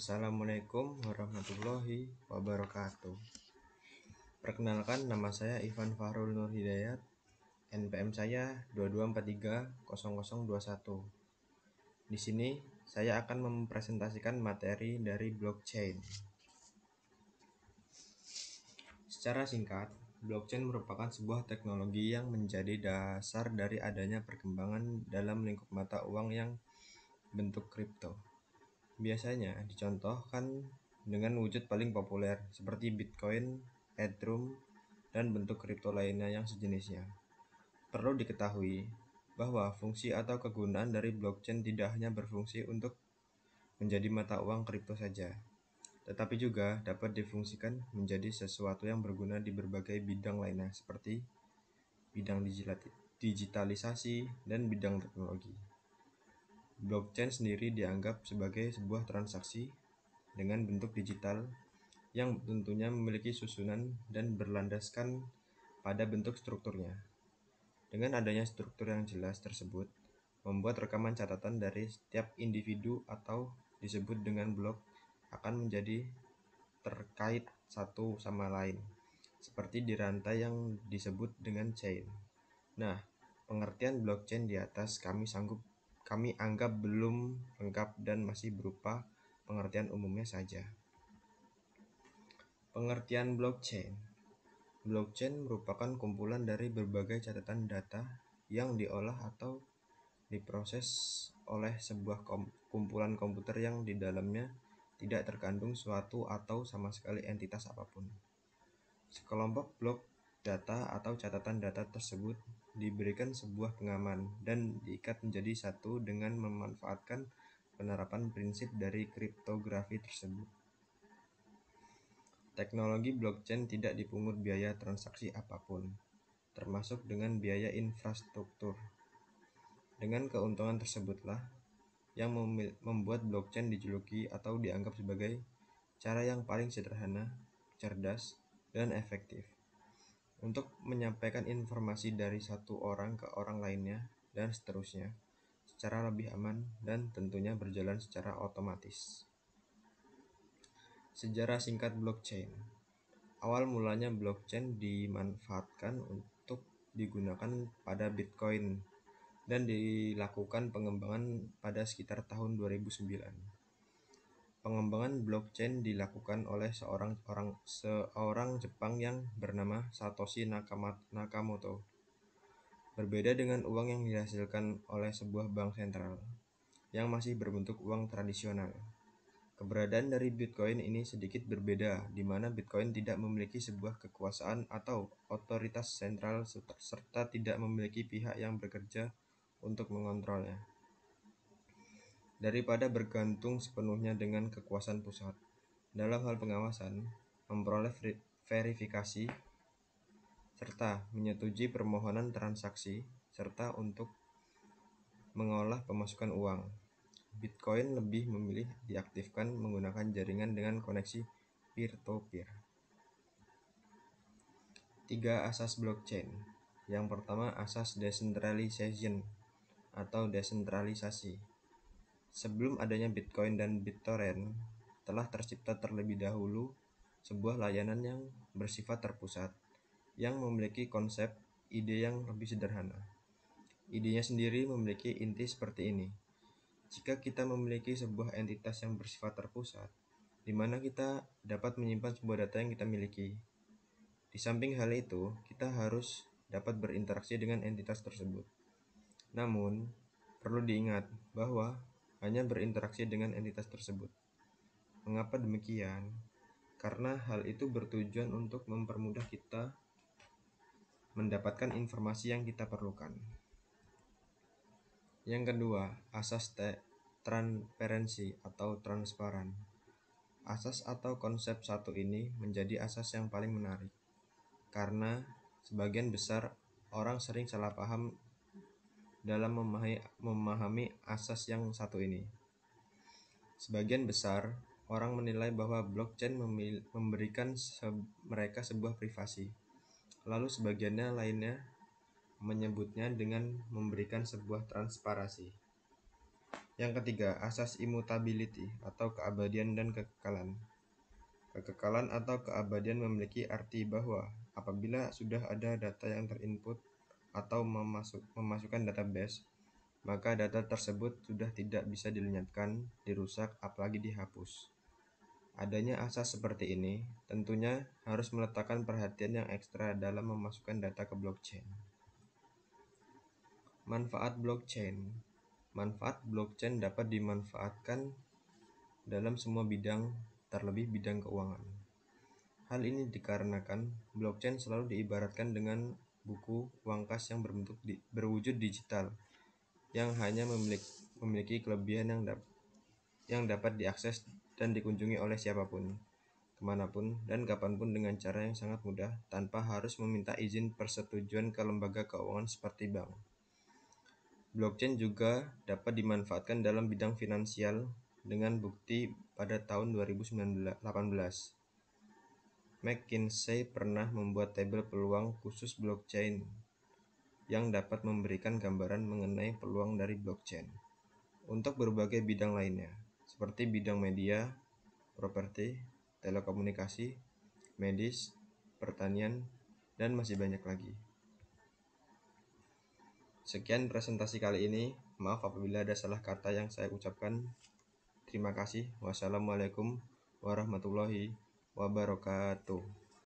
Assalamualaikum warahmatullahi wabarakatuh. Perkenalkan, nama saya Ivan Fahrul Nur Hidayat. NPM saya 22430021. Di sini saya akan mempresentasikan materi dari blockchain. Secara singkat, blockchain merupakan sebuah teknologi yang menjadi dasar dari adanya perkembangan dalam lingkup mata uang yang bentuk kripto. Biasanya dicontohkan dengan wujud paling populer seperti Bitcoin, Ethereum, dan bentuk kripto lainnya yang sejenisnya. Perlu diketahui bahwa fungsi atau kegunaan dari blockchain tidak hanya berfungsi untuk menjadi mata uang kripto saja, tetapi juga dapat difungsikan menjadi sesuatu yang berguna di berbagai bidang lainnya seperti bidang digitalisasi dan bidang teknologi. Blockchain sendiri dianggap sebagai sebuah transaksi dengan bentuk digital yang tentunya memiliki susunan dan berlandaskan pada bentuk strukturnya. Dengan adanya struktur yang jelas tersebut, membuat rekaman catatan dari setiap individu atau disebut dengan blok akan menjadi terkait satu sama lain, seperti di rantai yang disebut dengan chain. Nah, pengertian blockchain di atas kami anggap belum lengkap dan masih berupa pengertian umumnya saja. Pengertian blockchain. Blockchain merupakan kumpulan dari berbagai catatan data yang diolah atau diproses oleh sebuah kumpulan komputer yang di dalamnya tidak terkandung suatu atau sama sekali entitas apapun. Sekelompok blok data atau catatan data tersebut diberikan sebuah pengaman dan diikat menjadi satu dengan memanfaatkan penerapan prinsip dari kriptografi tersebut. Teknologi blockchain tidak dipungut biaya transaksi apapun, termasuk dengan biaya infrastruktur. Dengan keuntungan tersebutlah yang membuat blockchain dijuluki atau dianggap sebagai cara yang paling sederhana, cerdas, dan efektif untuk menyampaikan informasi dari satu orang ke orang lainnya dan seterusnya secara lebih aman dan tentunya berjalan secara otomatis. Sejarah singkat blockchain. Awal mulanya blockchain dimanfaatkan untuk digunakan pada Bitcoin dan dilakukan pengembangan pada sekitar tahun 2009. Pengembangan blockchain dilakukan oleh seorang Jepang yang bernama Satoshi Nakamoto. Berbeda dengan uang yang dihasilkan oleh sebuah bank sentral yang masih berbentuk uang tradisional. Keberadaan dari Bitcoin ini sedikit berbeda, di mana Bitcoin tidak memiliki sebuah kekuasaan atau otoritas sentral serta tidak memiliki pihak yang bekerja untuk mengontrolnya. Daripada bergantung sepenuhnya dengan kekuasaan pusat dalam hal pengawasan, memperoleh verifikasi, serta menyetujui permohonan transaksi, serta untuk mengolah pemasukan uang, Bitcoin lebih memilih diaktifkan menggunakan jaringan dengan koneksi peer-to-peer. 3 asas blockchain. Yang pertama, asas decentralization atau desentralisasi. Sebelum adanya Bitcoin dan BitTorrent, telah tercipta terlebih dahulu sebuah layanan yang bersifat terpusat, yang memiliki konsep ide yang lebih sederhana. Idenya sendiri memiliki inti seperti ini. Jika kita memiliki sebuah entitas yang bersifat terpusat, di mana kita dapat menyimpan sebuah data yang kita miliki. Di samping hal itu, kita harus dapat berinteraksi dengan entitas tersebut. Namun, perlu diingat bahwa hanya berinteraksi dengan entitas tersebut. Mengapa demikian? Karena hal itu bertujuan untuk mempermudah kita mendapatkan informasi yang kita perlukan. Yang kedua, asas transparansi atau transparan. Asas atau konsep satu ini menjadi asas yang paling menarik, karena sebagian besar orang sering salah paham dalam memahami asas yang satu ini. Sebagian besar orang menilai bahwa blockchain memberikan mereka sebuah privasi, lalu sebagiannya lainnya menyebutnya dengan memberikan sebuah transparansi. Yang ketiga, asas immutability atau keabadian dan kekekalan. Kekekalan atau keabadian memiliki arti bahwa apabila sudah ada data yang terinput atau memasukkan database, maka data tersebut sudah tidak bisa dilenyapkan, dirusak, apalagi dihapus. Adanya asas seperti ini tentunya harus meletakkan perhatian yang ekstra dalam memasukkan data ke blockchain. Manfaat blockchain. Manfaat blockchain dapat dimanfaatkan dalam semua bidang, terlebih bidang keuangan. Hal ini dikarenakan blockchain selalu diibaratkan dengan buku uang kas yang berwujud digital, yang hanya memiliki kelebihan yang dapat diakses dan dikunjungi oleh siapapun, kemanapun, dan kapanpun dengan cara yang sangat mudah, tanpa harus meminta izin persetujuan ke lembaga keuangan seperti bank. Blockchain juga dapat dimanfaatkan dalam bidang finansial dengan bukti pada tahun 2018. McKinsey pernah membuat tabel peluang khusus blockchain yang dapat memberikan gambaran mengenai peluang dari blockchain untuk berbagai bidang lainnya, seperti bidang media, properti, telekomunikasi, medis, pertanian, dan masih banyak lagi. Sekian presentasi kali ini. Maaf apabila ada salah kata yang saya ucapkan. Terima kasih. Wassalamualaikum warahmatullahi wabarakatuh.